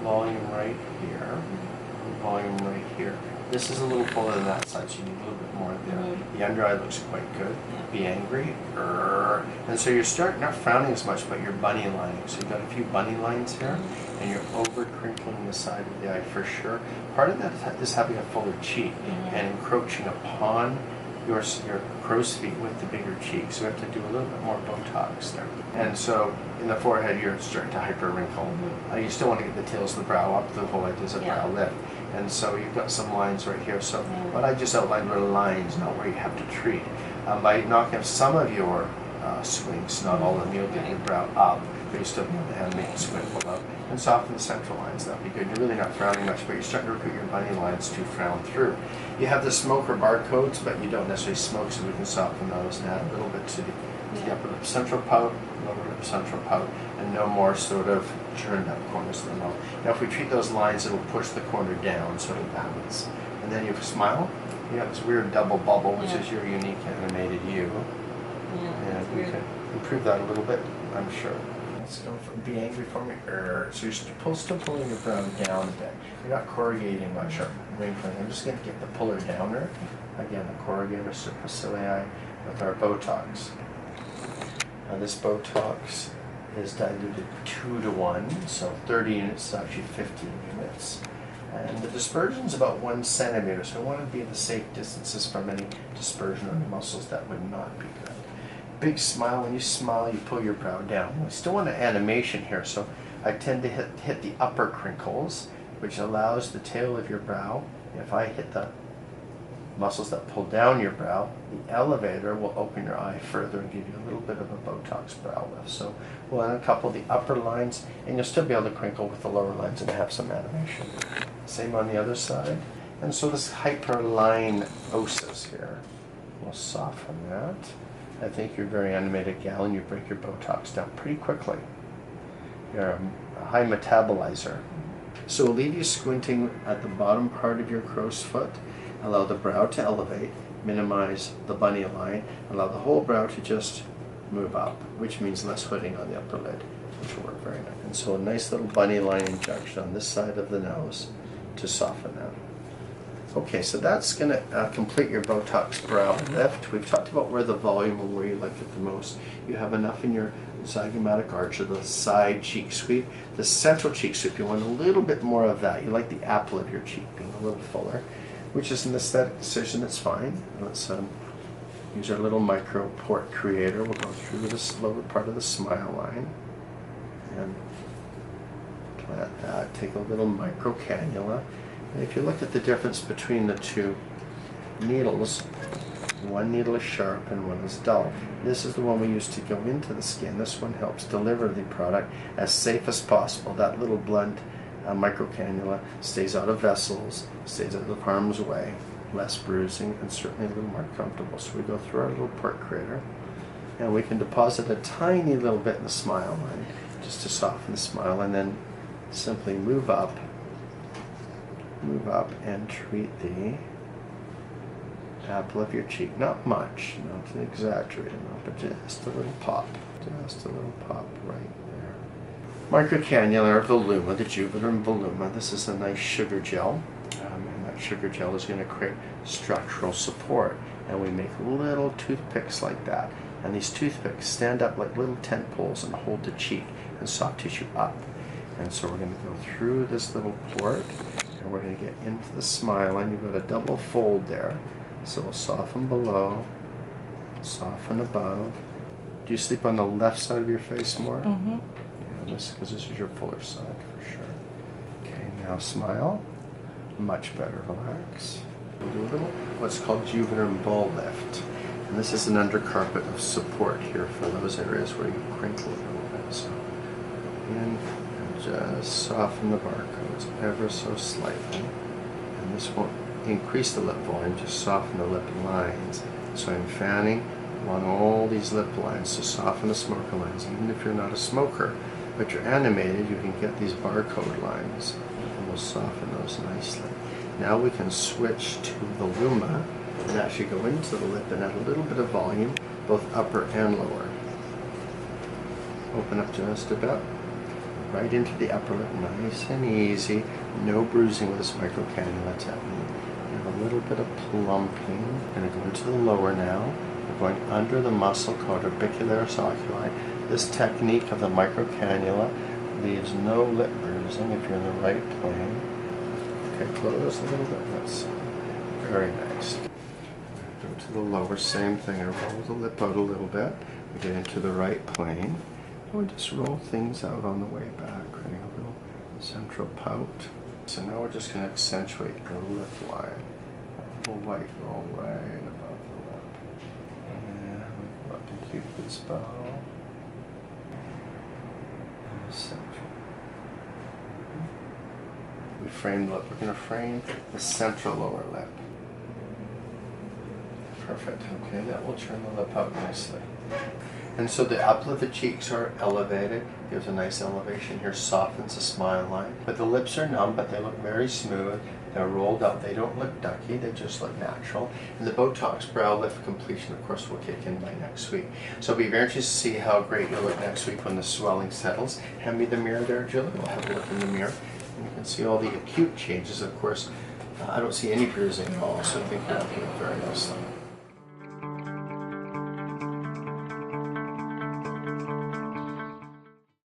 volume right here, volume right here. This is a little fuller than that side, so you need a little bit more there. The under eye looks quite good. Be angry. And so you're not frowning as much, but you're bunny lining. So you've got a few bunny lines here, and you're over crinkling the side of the eye for sure. Part of that is having a fuller cheek and encroaching upon your crow's feet with the bigger cheek. So we have to do a little bit more Botox there. And so in the forehead, you're starting to hyper wrinkle. You still want to get the tails of the brow up. The whole idea is a brow lift. And so you've got some lines right here. So what I just outlined were lines, not where you have to treat. By knocking off some of your swings, not all of them, you'll get your brow up, but you still be able to animate the squint below. And soften the central lines, that'll be good. You're really not frowning much, but you're starting to recruit your bunny lines to frown through. You have the smoker barcodes, but you don't necessarily smoke, so we can soften those and add a little bit to the upper lip central pout, lower lip central pout, and no more sort of turned up corners of the mouth. Now if we treat those lines, it'll push the corner down, so it'll balance. And then you smile, you have this weird double bubble, which is your unique animated you. And we can improve that a little bit, I'm sure. Let's go for be angry for me. So you're still pulling your brow down a bit. You're not corrugating much or wrinkling. I'm just going to get the puller downer. Again, the corrugator supercilii with our Botox. Now this Botox is diluted 2:1, so 30 units is actually 15 units. And the dispersion is about 1 centimeter, so I want to be at the safe distances from any dispersion on the muscles. That would not be good. Big smile. When you smile, you pull your brow down. We still want an animation here, so I tend to hit the upper crinkles, which allows the tail of your brow. If I hit the muscles that pull down your brow, the elevator will open your eye further and give you a little bit of a Botox brow lift. So we'll uncouple the upper lines, and you'll still be able to crinkle with the lower lines and have some animation. Same on the other side. And so this hyperline osis here, we'll soften that. I think you're a very animated gal, and you break your Botox down pretty quickly. You're a high metabolizer. So we'll leave you squinting at the bottom part of your crow's foot. Allow the brow to elevate, minimize the bunny line, allow the whole brow to just move up, which means less hooding on the upper lid, which will work very nice. And so a nice little bunny line injection on this side of the nose to soften that. Okay, so that's going to complete your Botox brow lift. We've talked about where the volume or where you like it the most. You have enough in your zygomatic arch or the side cheek sweep. The central cheek sweep, you want a little bit more of that. You like the apple of your cheek being a little fuller, which is an aesthetic decision. That's fine. Let's use our little micro port creator. We'll go through this lower part of the smile line and plant that. Take a little micro cannula. And if you look at the difference between the two needles, one needle is sharp and one is dull. This is the one we use to go into the skin. This one helps deliver the product as safe as possible. That little blunt micro cannula stays out of vessels, stays out of harm's way, less bruising, and certainly a little more comfortable. So we go through our little port creator, and we can deposit a tiny little bit in the smile line just to soften the smile, and then simply move up and treat the apple of your cheek. Not much, not an exaggerated amount, but just a little pop. Just a little pop right there. Microcannular voluma, the Juvederm voluma. This is a nice sugar gel, and that sugar gel is going to create structural support. And we make little toothpicks like that. And these toothpicks stand up like little tent poles and hold the cheek and soft tissue up. And so we're going to go through this little port, and we're going to get into the smile line. You've got a double fold there. So we'll soften below, soften above. Do you sleep on the left side of your face more? Mm-hmm. Yeah, because this is your fuller side for sure. Okay, now smile. Much better. Relax. We'll do a little what's called Juvederm ball lift. And this is an undercarpet of support here for those areas where you crinkle a little bit. So in and just soften the barcodes ever so slightly. And this won't increase the lip volume, just soften the lip lines. So I'm fanning along all these lip lines to soften the smoker lines. Even if you're not a smoker, but you're animated, you can get these barcode lines, and we'll soften those nicely. Now we can switch to the Luma and actually go into the lip and add a little bit of volume, both upper and lower. Open up just a bit. right into the upper lip, nice and easy. No bruising with this micro cannula technique. You have a little bit of plumping. Going to go into the lower now. We're going under the muscle called orbicularis oculi. This technique of the micro cannula leaves no lip bruising if you're in the right plane. Okay, close a little bit. That's very nice. Go to the lower, same thing. I roll the lip out a little bit. We get into the right plane. And we just roll things out on the way back, creating a little central pout. So now we're just going to accentuate the lip line. A little white roll right above the lip. And we go up to Cupid's bow. And central. We frame the lip. We're going to frame the central lower lip. Perfect. Okay, that will turn the lip out nicely. And so the upper of the cheeks are elevated. Gives a nice elevation here, softens the smile line. But the lips are numb, but they look very smooth. They're rolled out. They don't look ducky. They just look natural. And the Botox brow lift completion, of course, will kick in by next week. So I'll be very interested to see how great you'll look next week when the swelling settles. Hand me the mirror there, Julie. We'll have a look in the mirror. And you can see all the acute changes. Of course, I don't see any bruising at all, so I think you're looking very nicely.